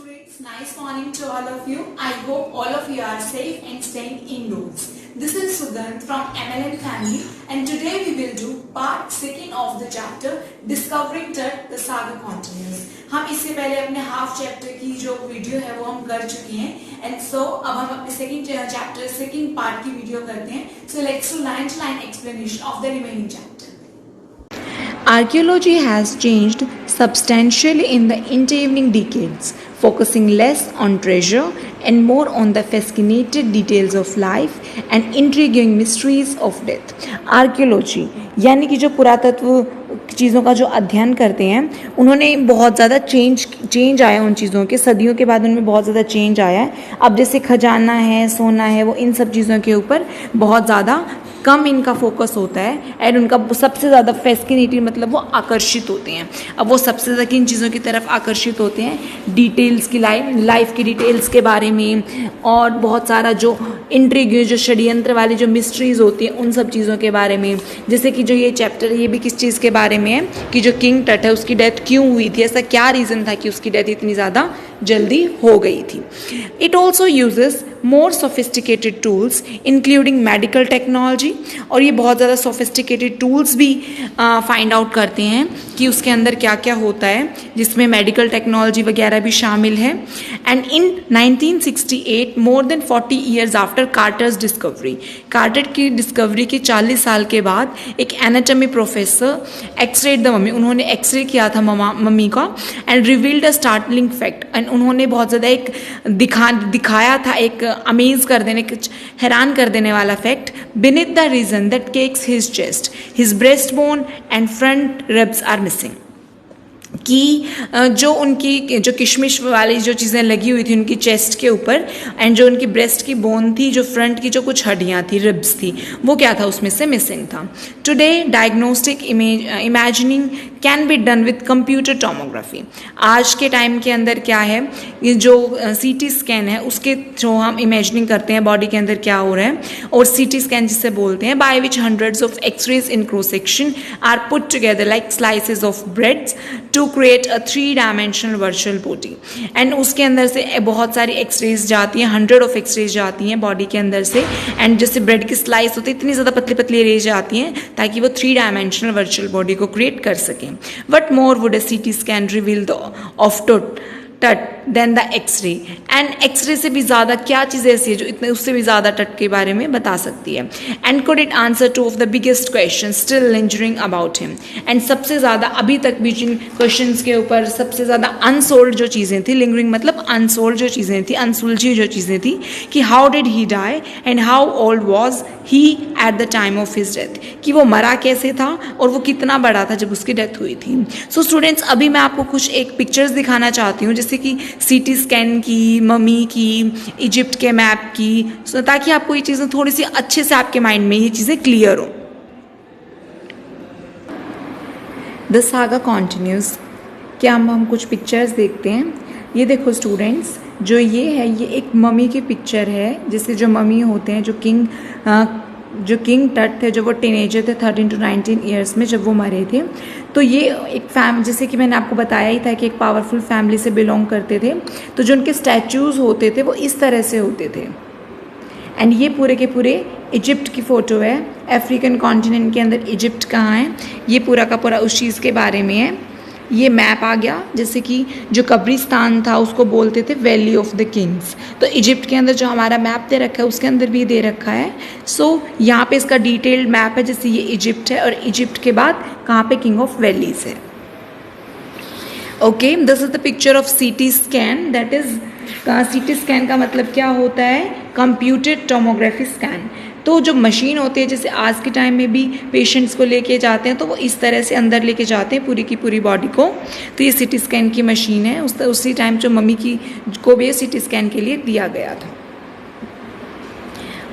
students, nice morning to all of you. I hope all of you are safe and staying indoors. This is Sugandh from MLN family and today we will do part 2 of the chapter Discovering Tat, the saga continues. हम इससे पहले अपने half chapter की जो video है वो हम कर चुके हैं एंड सो अब हम अपने सेकंड पार्ट की वीडियो करते हैं. So let's do line to line explanation of the remaining chapter. Archaeology has changed substantially in the intervening decades, focusing less on treasure and more on the fascinating details of life and intriguing mysteries of death. Archaeology यानी कि जो पुरातत्व चीज़ों का जो अध्ययन करते हैं उन्होंने बहुत ज़्यादा चेंज आया उन चीज़ों के, सदियों के बाद उनमें बहुत ज़्यादा चेंज आया है. अब जैसे खजाना है, सोना है, वो इन सब चीज़ों के ऊपर बहुत ज़्यादा कम इनका फोकस होता है एंड उनका सबसे ज़्यादा फैसिनेटिंग मतलब वो आकर्षित होते हैं. अब वो सबसे ज़्यादा किन चीज़ों की तरफ आकर्षित होते हैं? डिटेल्स की, लाइफ की डिटेल्स के बारे में और बहुत सारा जो इंट्रिग, जो षड्यंत्र वाली जो मिस्ट्रीज़ होती हैं उन सब चीज़ों के बारे में. जैसे कि जो ये चैप्टर है ये भी किस चीज़ के बारे में है कि जो किंग टट है उसकी डेथ क्यों हुई थी, ऐसा क्या रीज़न था कि उसकी डेथ इतनी ज़्यादा जल्दी हो गई थी. It also uses more sophisticated tools including medical technology, और ये बहुत ज़्यादा सोफिस्टिकेटेड टूल्स भी फाइंड आउट करते हैं कि उसके अंदर क्या क्या होता है, जिसमें मेडिकल टेक्नोलॉजी वगैरह भी शामिल है. And in 1968 more than 40 years after Carter's discovery, Carter की डिस्कवरी के 40 साल के बाद एक anatomy professor x-rayed the mummy, उन्होंने एक्सरे किया था मम्मी का and revealed a startling fact. And उन्होंने बहुत ज़्यादा एक दिखाया था एक अमेज कर देने, हैरान कर देने वाला fact. beneath the region that cakes his chest, his breastbone and front ribs are missing. कि जो उनकी जो किशमिश वाली जो चीज़ें लगी हुई थी उनकी चेस्ट के ऊपर एंड जो उनकी ब्रेस्ट की बोन थी, जो फ्रंट की जो कुछ हड्डियाँ थी, रिब्स थी, वो क्या था उसमें से मिसिंग था. Today diagnostic imagining can be done with computer tomography. आज के टाइम के अंदर क्या है, ये जो सीटी स्कैन है उसके जो हम इमेजिनिंग करते हैं बॉडी के अंदर क्या हो रहा है, और सीटी स्कैन जिसे बोलते हैं, by which hundreds of x-rays in cross section are put together like slices of breads to create a 3-dimensional virtual body. And उसके अंदर से बहुत सारी एक्सरेज जाती हैं, 100 ऑफ एक्सरेज जाती हैं बॉडी के अंदर से, एंड जैसे ब्रेड की स्लाइस होती है इतनी ज़्यादा पतली पतली रेज आती हैं ताकि वो 3-dimensional वर्चुअल बॉडी को क्रिएट कर सकें. What more would a CT scan reveal the of Tut than the x-ray. एंड एक्सरे से भी ज़्यादा क्या चीज़ ऐसी है जो इतने उससे भी ज़्यादा टट के बारे में बता सकती है. And could it answer two of the biggest question still lingering about him. एंड सबसे ज़्यादा अभी तक भी जिन क्वेश्चन के ऊपर सबसे ज़्यादा अनसोल्ड जो चीज़ें थी, लिंगरिंग मतलब अनसोल्ड जो चीज़ें थी, अनसुलझी जो चीज़ें थी, कि how did he die and how old was he at the time of his death, कि वो मरा कैसे था और वो कितना बड़ा था जब उसकी डेथ हुई थी. सो स्टूडेंट्स, अभी मैं आपको कुछ एक पिक्चर्स दिखाना चाहती हूँ, जैसे कि सीटी स्कैन की, मम्मी की, इजिप्ट के मैप की, ताकि आपको ये चीज़ें थोड़ी सी अच्छे से आपके माइंड में ये चीज़ें क्लियर हो. The saga continues. क्या हम कुछ पिक्चर्स देखते हैं. ये देखो स्टूडेंट्स, जो ये है ये एक मम्मी की पिक्चर है, जैसे जो मम्मी होते हैं, जो किंग टट थे, जब वो टीनेजर थे 13 to 19 ईयर्स में जब वो मरे थे. तो ये एक जैसे कि मैंने आपको बताया ही था कि एक पावरफुल फैमिली से बिलोंग करते थे. तो जो उनके स्टैचूज़ होते थे वो इस तरह से होते थे. एंड ये पूरे के पूरे इजिप्ट की फ़ोटो है. अफ्रीकन कॉन्टिनेंट के अंदर इजिप्ट कहाँ है, ये पूरा का पूरा उस चीज़ के बारे में है. ये मैप आ गया, जैसे कि जो कब्रिस्तान था उसको बोलते थे वैली ऑफ द किंग्स. तो इजिप्ट के अंदर जो हमारा मैप दे रखा है उसके अंदर भी दे रखा है. सो यहाँ पे इसका डिटेल्ड मैप है, जैसे ये इजिप्ट है और इजिप्ट के बाद कहाँ पे किंग ऑफ वैलीज है. Okay, this is the picture of CT scan. That is CT scan का मतलब क्या होता है, कंप्यूटेड टोमोग्राफी स्कैन. तो जो मशीन होती है, जैसे आज के टाइम में भी पेशेंट्स को लेके जाते हैं तो वो इस तरह से अंदर लेके जाते हैं पूरी की पूरी बॉडी को. तो ये सीटी स्कैन की मशीन है. उसी टाइम जो मम्मी की को भी सीटी स्कैन के लिए दिया गया था.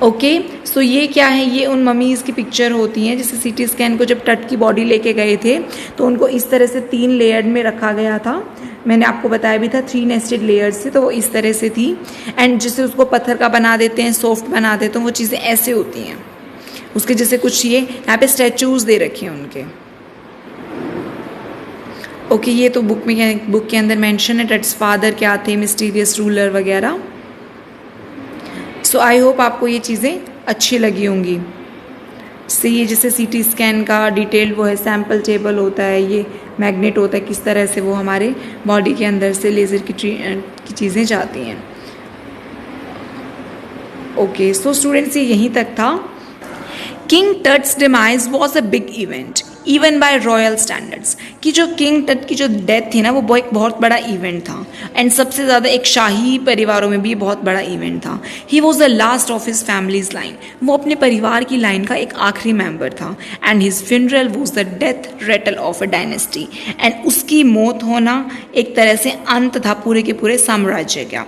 ओके, सो ये क्या है, ये उन मम्मीज़ की पिक्चर होती हैं. जैसे सीटी स्कैन को जब टट की बॉडी लेके गए थे तो उनको इस तरह से 3 लेयर में रखा गया था. मैंने आपको बताया भी था 3 नेस्टेड लेयर्स से, तो वो इस तरह से थी. एंड जैसे उसको पत्थर का बना देते हैं, सॉफ्ट बना देते हैं, वो चीज़ें ऐसे होती हैं. उसके जैसे कुछ ये यहाँ पे स्टैचूज़ दे रखे हैं उनके. ओके, ये तो बुक के अंदर मेंशन है, टट्स फादर क्या थे, मिस्टीरियस रूलर वगैरह। सो आई होप आपको ये चीज़ें अच्छी लगी होंगी। से ये जैसे सीटी स्कैन का डिटेल्ड वो है, सैम्पल टेबल होता है, ये मैग्नेट होता है, किस तरह से वो हमारे बॉडी के अंदर से लेज़र की चीज़ें जाती हैं। ओके, सो स्टूडेंट्स ये यहीं तक था। King Tut's demise was a big event even by royal standards, कि जो किंग टट की जो डेथ थी ना वो एक बहुत बड़ा इवेंट था, एंड सबसे ज़्यादा एक शाही परिवारों में भी बहुत बड़ा इवेंट था। He was the last of his families line, वो अपने परिवार की लाइन का एक आखिरी मेंबर था। And his funeral was the death Ratle of a dynasty, and उसकी मौत होना एक तरह से अंत था पूरे के पूरे साम्राज्य का।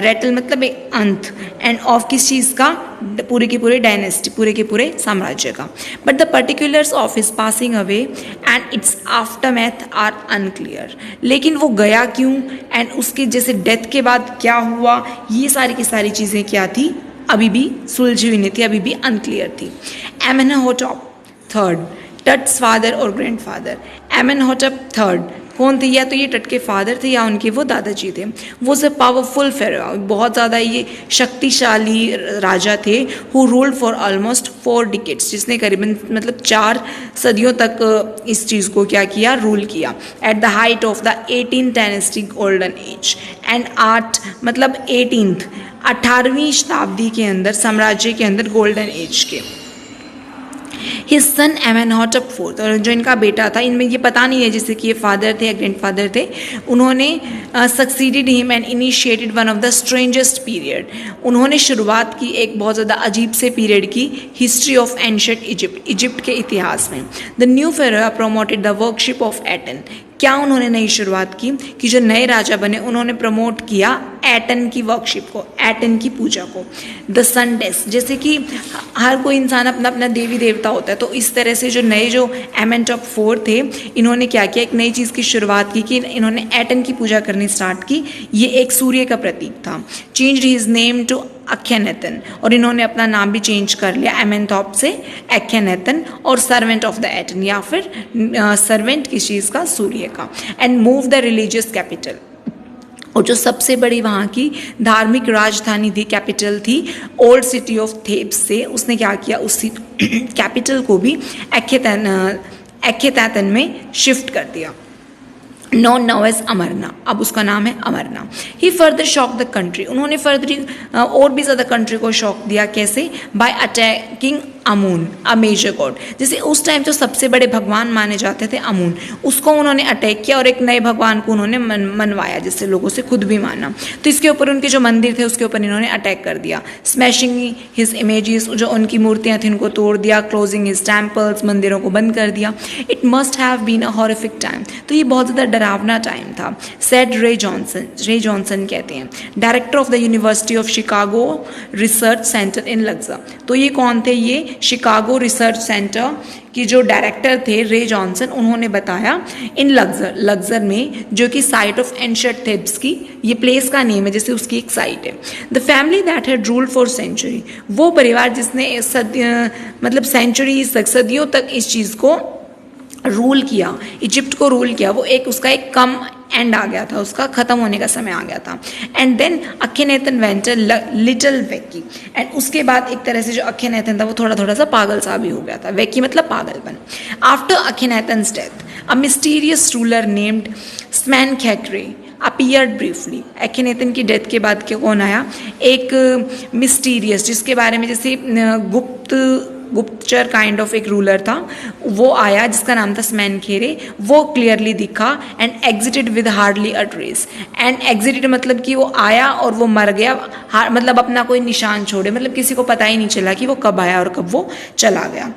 रेटल मतलब एक अंत, एंड ऑफ किस चीज़ का, पूरे के पूरे डायनेस्टी, पूरे के पूरे साम्राज्य का। But the particulars of his passing away and its aftermath are unclear, लेकिन वो गया क्यों एंड उसके जैसे डेथ के बाद क्या हुआ, ये सारी की सारी चीज़ें क्या थी, अभी भी सुलझी हुई नहीं थी, अभी भी अनक्लियर थी। एमेनहोटेप थर्ड, टट्स फादर और ग्रैंडफादर। एमेनहोटेप थर्ड कौन थे, या तो ये टट के फादर थे या उनके वो दादाजी थे। वो अ पावरफुल फेराओ, बहुत ज़्यादा ये शक्तिशाली राजा थे। Who ruled for almost 4 decades, जिसने करीबन मतलब 4 सदियों तक इस चीज़ को क्या किया, रूल किया। At the height of the 18th dynasty golden age, and 8 मतलब 18वीं शताब्दी के अंदर, साम्राज्य के अंदर गोल्डन एज के। हिज सन एमेनहोटेप फोर्थ, और जो इनका बेटा था, इनमें ये पता नहीं है जैसे कि ये फादर थे या ग्रैंडफादर थे, उन्होंने succeeded him and initiated one of the strangest period, उन्होंने शुरुआत की एक बहुत ज़्यादा अजीब से पीरियड की history of ancient Egypt, Egypt के इतिहास में। The new pharaoh promoted the worship of Aten, क्या उन्होंने नई शुरुआत की कि जो नए राजा बने उन्होंने प्रमोट किया एटन की वर्कशिप को, एटन की पूजा को। द सन डेस, जैसे कि हर कोई इंसान अपना अपना देवी देवता होता है, तो इस तरह से जो नए जो एमेनहोटेप IV थे, इन्होंने क्या किया, एक नई चीज़ की शुरुआत की कि इन्होंने एटन की पूजा करनी स्टार्ट की। ये एक सूर्य का प्रतीक था। चेंज्ड हिज नेम टू अखेनेतन, और इन्होंने अपना नाम भी चेंज कर लिया एमेनहोटेप से अखेनेतन, और सर्वेंट ऑफ द एटन, या फिर सर्वेंट किस चीज़ का, सूर्य का। And move the religious capital, और जो सबसे बड़ी वहाँ की धार्मिक राजधानी थी, कैपिटल थी, ओल्ड सिटी ऑफ थेब्स से उसने क्या किया, उस कैपिटल को भी अखेतातन में शिफ्ट कर दिया। नॉन नाउ एज अमरना, अब उसका नाम है Amarna. He further shock the country, उन्होंने फर्दर और भी ज़्यादा कंट्री को शॉक दिया। कैसे, by attacking Amun, a major god, जैसे उस टाइम जो सबसे बड़े भगवान माने जाते थे अमून, उसको उन्होंने अटैक किया और एक नए भगवान को उन्होंने मनवाया, जिससे लोगों से खुद भी माना। तो इसके ऊपर उनके जो मंदिर थे उसके ऊपर इन्होंने अटैक कर दिया। स्मैशिंग हिज इमेजेस, जो उनकी मूर्तियाँ थी उनको तोड़ दिया। क्लोजिंग हिज टेम्पल्स, मंदिरों को बंद कर दिया। It must have been a horrific time, तो ये बहुत ज़्यादा डरावना टाइम था। सेड रे जॉनसन, रे जॉनसन कहते हैं, director of the university of Chicago research center in Luxor. तो ये कौन थे, ये शिकागो रिसर्च सेंटर की जो डायरेक्टर थे रे जॉनसन, उन्होंने बताया इन लग्जर, लग्जर में, जो कि साइट ऑफ एंशिएंट थेब्स की, ये प्लेस का नेम है, जैसे उसकी एक साइट है। The family that had ruled for century, वो परिवार जिसने मतलब सेंचुरी, सदियों तक इस चीज़ को रूल किया, इजिप्ट को रूल किया, वो एक उसका एक कम एंड आ गया था, उसका खत्म होने का समय आ गया था। एंड देन अखेनेतन वेंट लिटिल वेकी, एंड उसके बाद एक तरह से जो अखेनेतन था वो थोड़ा सा पागल सा भी हो गया था। वेकी मतलब पागलपन। After Akhenaten's death, a mysterious ruler named Smenkhkare appeared briefly. Akhenaten की डेथ के बाद क्या कौन आया, एक मिस्टीरियस, जिसके बारे में जैसे गुप्तचर काइंड ऑफ एक रूलर था, वो आया जिसका नाम था स्मैनखेरे। वो क्लियरली दिखा and exerted with hardly a trace. And exerted मतलब कि वो आया और वो मर गया, मतलब अपना कोई निशान छोड़े, मतलब किसी को पता ही नहीं चला कि वो कब आया और कब वो चला गया।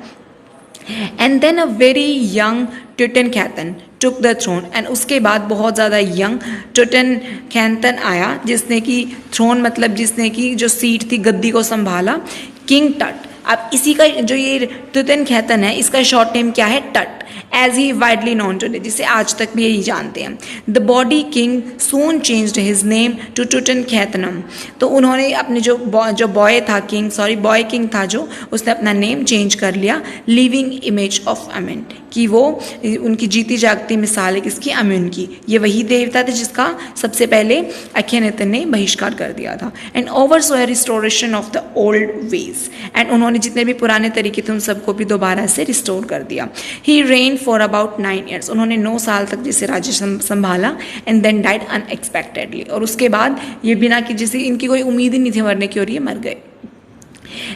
And then a very young Tutankhaten took the throne, and उसके बाद बहुत ज़्यादा यंग ट्यूटनखैतन आया, जिसने कि थ्रोन मतलब जिसने कि जो सीट थी, गद्दी को संभाला। किंग टट, अब इसी का जो ये ट्यूटनखैतन है, इसका शॉर्ट नेम क्या है, Tut. As he widely known today, जिसे आज तक भी यही जानते हैं. The body king soon changed his name to Tutankhamun. तो उन्होंने अपने जो बॉय किंग था जो, उसने अपना नेम चेंज कर लिया. लिविंग इमेज ऑफ अमिन, कि वो उनकी जीती जागती मिसाल है किसकी, अम्यून की. ये वही देवता थे जिसका सबसे पहले अखेनेतन ने बहिष्कार कर दिया था. And oversaw a restoration of the old ways, and उन्होंने जितने भी पुराने तरीके थे उन सबको भी दोबारा से रिस्टोर कर दिया. ही रेन फॉर अबाउट 9 years, उन्होंने 9 साल तक जैसे राज्य संभाला. एंड देन डाइड अनएक्सपेक्टेडली, और उसके बाद ये बिना कि जैसे इनकी कोई उम्मीद ही नहीं थी मरने की, और ये मर गए.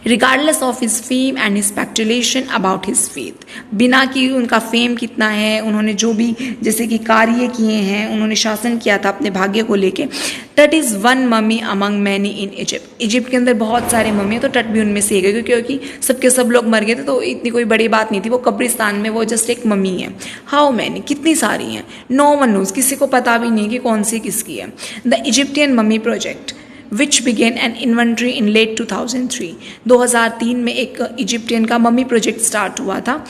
Regardless of his fame and his speculation about his faith, बिना कि उनका फेम कितना है, उन्होंने जो भी जैसे कि कार्य किए हैं, उन्होंने शासन किया था अपने भाग्य को लेके. That is one mummy among many in Egypt. Egypt के अंदर बहुत सारे मम्मी हैं, तो तट भी उनमें से एक है, क्योंकि सबके सब लोग मर गए थे, तो इतनी कोई बड़ी बात नहीं थी. वो कब्रिस्तान में वो जस्ट एक मम्मी है. हाउ मैनी, कितनी सारी हैं. नो वन नोज, किसी को पता भी नहीं कि कौन सी किसकी है. The Egyptian mummy project which began an inventory in late 2003. 2003 में एक इजिप्टियन का मम्मी प्रोजेक्ट स्टार्ट हुआ था.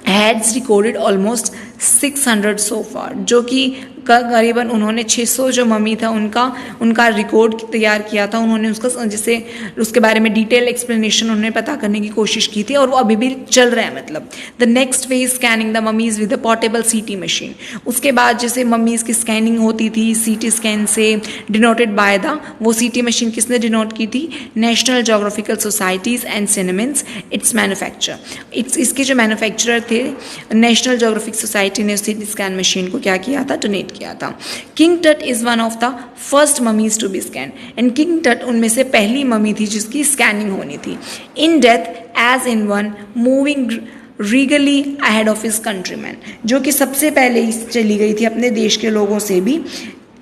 Has recorded almost 600 so far, जो कि करीबन उन्होंने 600 जो मम्मी था उनका रिकॉर्ड तैयार किया था. उन्होंने उसका जैसे उसके बारे में डिटेल एक्सप्लेनेशन उन्होंने पता करने की कोशिश की थी, और वो अभी भी चल रहा है. मतलब the next phase scanning the mummies with the portable CT machine. उसके बाद जैसे मम्मीज की स्कैनिंग होती थी सीटी स्कैन से, डिनोटेड बाय द, वो सीटी मशीन किसने डिनोट की थी, national geographical societies and Siemens. Its manufacture, इसके जो मैन्युफैक्चरर थे नेशनल जोग्राफिक सोसाइटी ने सीटी स्कैन मशीन को क्या किया था, डोनेट किया था. King Tut is one of the first mummies to be scan, and King Tut उनमें से पहली मम्मी थी जिसकी स्कैनिंग होनी थी. In death as in one, moving regally ahead of his countryman, जो कि सबसे पहले ही चली गई थी अपने देश के लोगों से भी.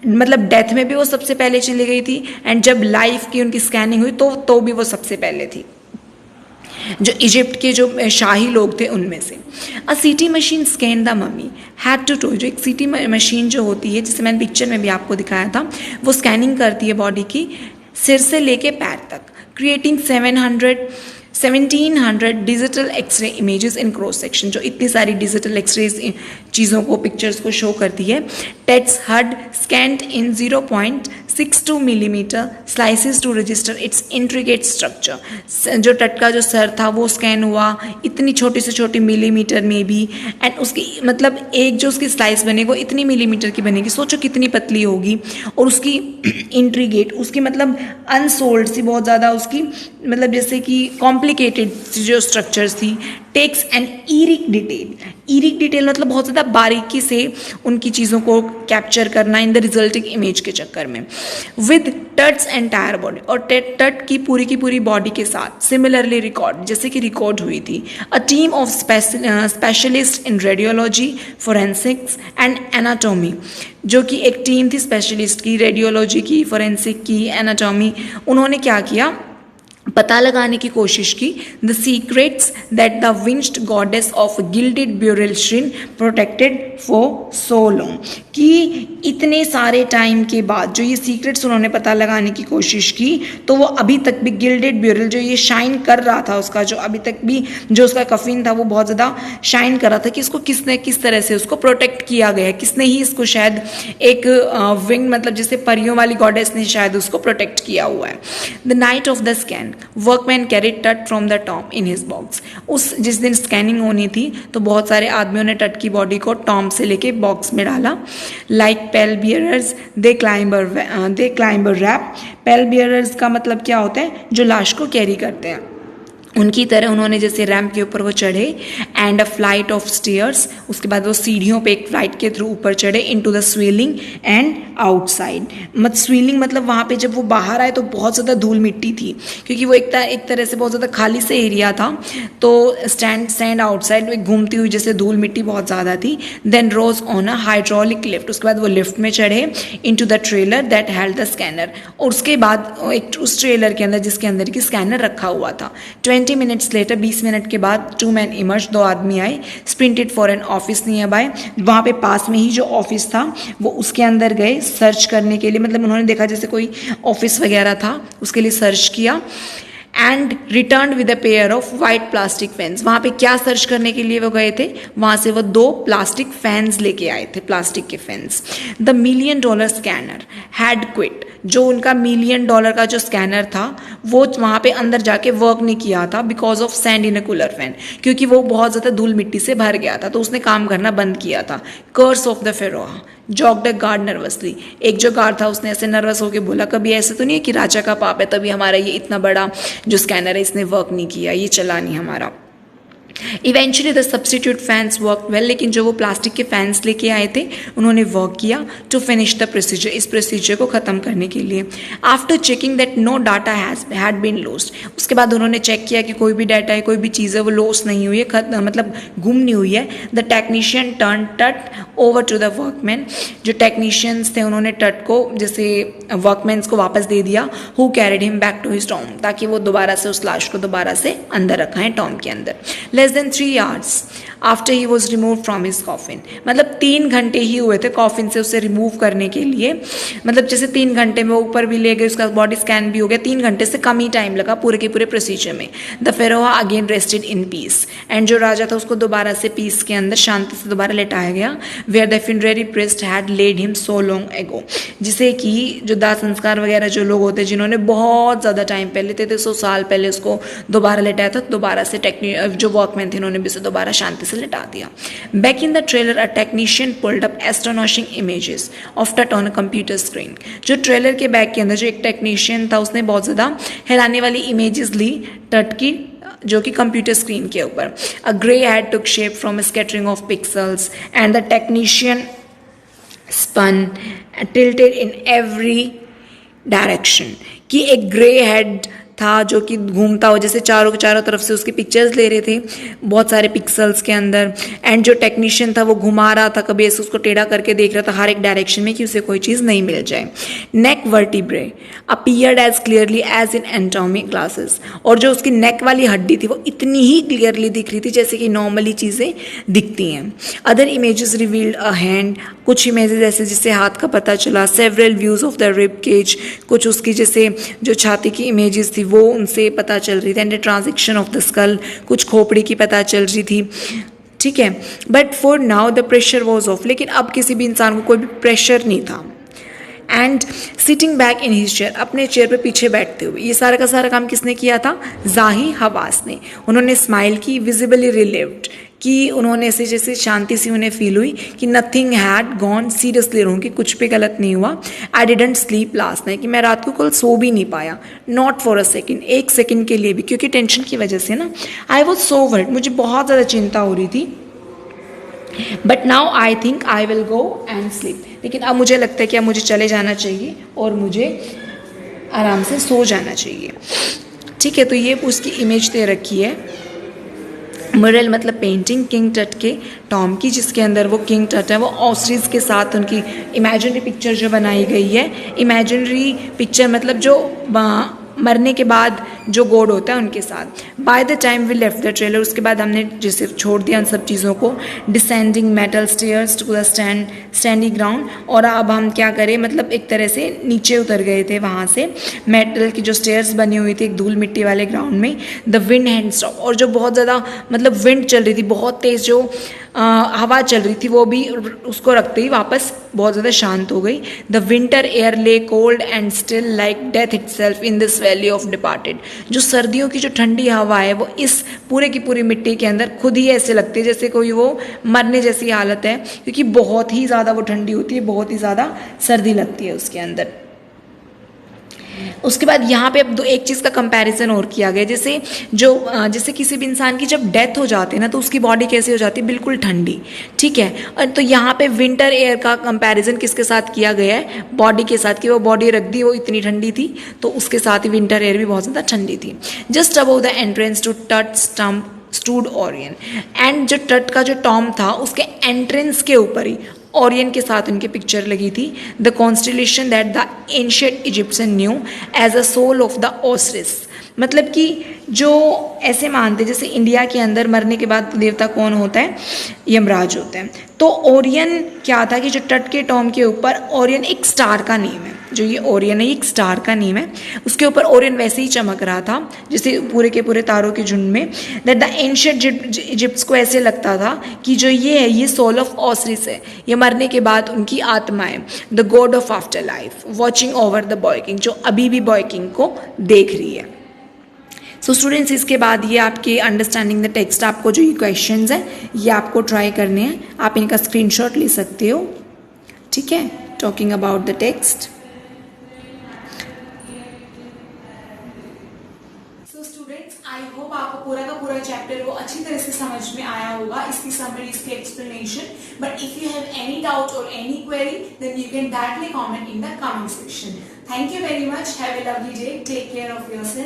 मतलब डेथ में भी वो सबसे पहले चली गई थी, एंड जब लाइफ की उनकी स्कैनिंग हुई तो भी वो सबसे पहले थी, जो इजिप्ट के जो शाही लोग थे उनमें से. A CT machine scan the mummy had to toe, जो एक सीटी मशीन जो होती है, जिसे मैंने पिक्चर में भी आपको दिखाया था, वो स्कैनिंग करती है बॉडी की सिर से लेके पैर तक, creating 1700 digital x-ray images in cross section, जो इतनी सारी डिजिटल एक्सरे चीज़ों को, पिक्चर्स को शो करती है. Tut's had scanned in 0.62 millimetre slices to register its intricate structure. जो टट का जो सर था वो स्कैन हुआ इतनी छोटी से छोटी मिलीमीटर में भी, एंड उसकी मतलब एक जो उसकी स्लाइस बनेगी वो इतनी मिलीमीटर की बनेगी. सोचो कितनी पतली होगी. और उसकी इंट्रीगेट, उसकी मतलब अनसोल्ड सी बहुत ज़्यादा, उसकी मतलब जैसे कि कॉम्प्लिकेटेड जो स्ट्रक्चर्स थी. टेक्स एन ईरिक डिटेल मतलब बहुत ज़्यादा बारीकी से उनकी चीज़ों को कैप्चर करना इन द रिजल्टिंग इमेज के चक्कर में. विद टट्स एंटायर बॉडी, और टट की पूरी बॉडी के साथ सिमिलरली रिकॉर्ड, जैसे कि रिकॉर्ड हुई थी. A team of specialist in radiology, forensics and anatomy, जो कि एक टीम थी स्पेशलिस्ट की, रेडियोलॉजी की, फोरेंसिक की, एनाटॉमी. उन्होंने क्या किया, पता लगाने की कोशिश की the secrets that the winged goddess of gilded burial shrine protected for so long, कि इतने सारे टाइम के बाद जो ये सीक्रेट्स उन्होंने पता लगाने की कोशिश की, तो वो अभी तक भी गिल्डेड ब्यूरल जो ये शाइन कर रहा था, उसका जो अभी तक भी जो उसका कफिन था वो बहुत ज़्यादा शाइन कर रहा था, कि इसको किसने किस तरह से उसको प्रोटेक्ट किया गया है, किसने ही इसको शायद एक विंग मतलब जैसे परियों वाली गॉडेस ने शायद उसको प्रोटेक्ट किया हुआ है. The night of the scan workman carried Tut from the tomb in his box. उस जिस दिन स्कैनिंग होनी थी तो बहुत सारे आदमियों ने टट की बॉडी को टॉम से लेके बॉक्स में डाला. लाइक पेल बियरर्स दे क्लाइंबर रैप. पेल बियरर्स का मतलब क्या होता है, जो लाश को कैरी करते हैं, उनकी तरह उन्होंने जैसे रैंप के ऊपर वो चढ़े. And a flight of stairs, उसके बाद वो सीढ़ियों पे एक फ्लाइट के थ्रू ऊपर चढ़े. इनटू द स्विलिंग एंड आउटसाइड, स्विलिंग मतलब वहाँ पे जब वो बाहर आए तो बहुत ज़्यादा धूल मिट्टी थी, क्योंकि वो एक तरह से बहुत ज़्यादा खाली से एरिया था. तो स्टैंड आउटसाइड में घूमती हुई जैसे धूल मिट्टी बहुत ज़्यादा थी. Then rose on a hydraulic lift, उसके बाद वो लिफ्ट में चढ़े. Into the trailer that held the scanner, और उसके बाद एक उस ट्रेलर के अंदर जिसके अंदर की स्कैनर रखा हुआ था. 20 minutes later, 20 मिनट के बाद 2 men emerged, 2 आदमी आए. Sprinted for an office nearby, वहाँ पे पास में ही जो ऑफिस था वो उसके अंदर गए सर्च करने के लिए. मतलब उन्होंने देखा जैसे कोई ऑफिस वगैरह था, उसके लिए सर्च किया. And return with a pair of white plastic fans. वहाँ पे क्या सर्च करने के लिए वो गए थे, वहाँ से वो 2 प्लास्टिक फैंस लेके आए थे, प्लास्टिक के fans. The $1 million scanner had quit. जो उनका $1 million का जो स्कैनर था वो वहाँ पे अंदर जाके वर्क नहीं किया था because of sand in a cooler fan, क्योंकि वो बहुत ज़्यादा धूल मिट्टी से भर गया था, तो उसने काम करना बंद किया था। Curse of the pharaoh joked a guard nervously. एक जो गार्ड था उसने ऐसे नर्वस होकर बोला, कभी ऐसे तो नहीं है कि राजा का पाप है तभी हमारा ये इतना बड़ा जो स्कैनर है इसने वर्क नहीं किया, ये चला नहीं हमारा। Eventually the substitute fans work well. लेकिन जो वो प्लास्टिक के फैंस लेके आए थे उन्होंने वर्क किया टू फिनिश द प्रोसीजर, इस प्रोसीजर को ख़त्म करने के लिए। After checking that no data had been lost, उसके बाद उन्होंने चेक किया कि कोई भी डाटा है, कोई भी चीज़ है वो लॉस नहीं हुई है, मतलब गुम नहीं हुई है। द टेक्नीशियन टर्न टट ओवर टू द वर्कमैन। जो टेक्नीशियंस थे उन्होंने टट को जैसे वर्कमैन्स को वापस दे दिया। Who carried him back to his tomb, ताकि वो दोबारा से उस लाश को दोबारा से अंदर रखाएं टॉम के अंदर। Less than 3 hours after he was removed from his coffin, मतलब 3 घंटे ही हुए थे कॉफिन से उसे रिमूव करने के लिए। मतलब जैसे 3 घंटे में ऊपर भी ले गए, उसका बॉडी स्कैन भी हो गया, 3 घंटे से कम ही टाइम लगा पूरे के पूरे प्रोसीजर में। The pharaoh again rested in peace, and जो राजा था उसको दोबारा से पीस के अंदर शांति से दोबारा लेटाया गया। Where the funerary priest had laid him so long ago, जिसे कि जो दाह संस्कार वगैरह जो लोग होते हैं जिन्होंने बहुत ज़्यादा टाइम पहले 300 साल पहले उसको दोबारा लेटाया था, दोबारा से जो वर्कमैन थे उन्होंने भी उसे दोबारा शांति से लिटा दिया। Back in the trailer a technician pulled up astonishing images of टट ऑन अ कंप्यूटर स्क्रीन। जो ट्रेलर के बैक के अंदर जो एक टेक्नीशियन था उसने बहुत ज़्यादा हैरानी वाली इमेजेस ली टट की, जो कि कंप्यूटर स्क्रीन के ऊपर। A grey head took shape from scattering of pixels and the technician spun tilted in every direction. कि एक ग्रे हेड था जो कि घूमता हो, जैसे चारों तरफ से उसकी पिक्चर्स ले रहे थे बहुत सारे पिक्सल्स के अंदर। एंड जो टेक्नीशियन था वो घुमा रहा था, कभी ऐसे उसको टेढ़ा करके देख रहा था हर एक डायरेक्शन में कि उसे कोई चीज़ नहीं मिल जाए। Neck vertebrae appeared as clearly as in anatomy classes, और जो उसकी नेक वाली हड्डी थी वो इतनी ही क्लियरली दिख रही थी जैसे कि नॉर्मली चीज़ें दिखती हैं। Other images revealed a hand, कुछ इमेजेस ऐसे जिससे हाथ का पता चला। Several views of the rib cage, कुछ उसकी जैसे जो छाती की इमेजेस थी वो उनसे पता चल रही थी। And the transaction of the skull, कुछ खोपड़ी की पता चल रही थी, ठीक है। But for now the pressure was of, लेकिन अब किसी भी इंसान को कोई भी प्रेशर नहीं था। And sitting back in his chair, अपने चेयर पे पीछे बैठते हुए, ये सारा का सारा काम किसने किया था? जाही हवास ने। उन्होंने स्माइल की, विजिबली रिलीव्ड, कि उन्होंने ऐसे जैसे शांति सी उन्हें फील हुई कि nothing had gone seriously wrong, कि कुछ भी गलत नहीं हुआ। I didn't sleep last night, कि मैं रात को कल सो भी नहीं पाया, नॉट फॉर अ सेकेंड, एक सेकेंड के लिए भी, क्योंकि टेंशन की वजह से ना। आई वॉज सो वर्ड, मुझे बहुत ज़्यादा चिंता हो रही थी। But now I think I will go and sleep, लेकिन अब मुझे लगता है कि अब मुझे चले जाना चाहिए और मुझे आराम से सो जाना चाहिए, ठीक है। तो ये उसकी इमेज दे रखी है, मुरल मतलब पेंटिंग किंग टट के टॉम की, जिसके अंदर वो किंग टट है वो ऑस्ट्रिच के साथ उनकी इमेजिनरी पिक्चर जो बनाई गई है। इमेजिनरी पिक्चर मतलब जो मरने के बाद जो गॉड होता है उनके साथ। By the time we left the trailer, उसके बाद हमने जैसे छोड़ दिया उन सब चीज़ों को। Descending metal stairs to the sandy ground, और अब हम क्या करें, मतलब एक तरह से नीचे उतर गए थे वहाँ से। मेटल की जो स्टेयर्स बनी हुई थी एक धूल मिट्टी वाले ग्राउंड में। द विंड हैंड स्टॉप, और जो बहुत ज़्यादा मतलब विंड चल रही थी, बहुत तेज़ जो हवा चल रही थी वो भी उसको रखते ही वापस बहुत ज़्यादा शांत हो गई। द विंटर एयर ले cold and still like death itself in this valley of departed, जो सर्दियों की जो ठंडी हवा है वो इस पूरे की पूरी मिट्टी के अंदर खुद ही ऐसे लगती है जैसे कोई वो मरने जैसी हालत है, क्योंकि बहुत ही ज़्यादा वो ठंडी होती है, बहुत ही ज़्यादा सर्दी लगती है उसके अंदर। उसके बाद यहाँ पे अब एक चीज़ का कंपैरिजन और किया गया, जैसे किसी भी इंसान की जब डेथ हो जाती है ना तो उसकी बॉडी कैसे हो जाती है, बिल्कुल ठंडी, ठीक है। और तो यहाँ पे विंटर एयर का कंपैरिजन किसके साथ किया गया है, बॉडी के साथ, कि वो बॉडी रख दी वो इतनी ठंडी थी, तो उसके साथ ही विंटर एयर भी बहुत ज़्यादा ठंडी थी। Just above the entrance to Tut tomb stood Orion, and जो टट का जो टॉम था उसके एंट्रेंस के ऊपर ही ओरियन के साथ उनकी पिक्चर लगी थी। The constellation that the ancient Egyptian knew as a soul of the Osiris, मतलब कि जो ऐसे मानते जैसे इंडिया के अंदर मरने के बाद देवता कौन होता है, यमराज होता है। तो ओरियन क्या था कि जो टट के टॉम के ऊपर ओरियन एक स्टार का नेम है, जो ये ओरियन है, ये एक स्टार का नेम है, उसके ऊपर ओरियन वैसे ही चमक रहा था जैसे पूरे के पूरे तारों के झुंड में। दैट द एंशिएंट इजिप्ट्स को ऐसे लगता था कि जो ये है ये सोल ऑफ ऑसरिस है, ये मरने के बाद उनकी आत्मा है, the God of after life watching over the boy king, जो अभी भी बॉय किंग को देख रही है। सो स्टूडेंट्स, इसके बाद ये आपके अंडरस्टैंडिंग द टेक्स्ट, आपको जो ये क्वेश्चंस हैं ये आपको ट्राई करने हैं, आप इनका स्क्रीनशॉट ले सकते हो, ठीक है। Talking about the text. So students, I hope आपको पूरा का पूरा चैप्टर वो अच्छी तरह से समझ में आया होगा, इसकी समरी, इसकी explanation. But if you have any doubt or any query then you can directly comment in the comment section. Thank you very much, have a lovely day, take care of yourself.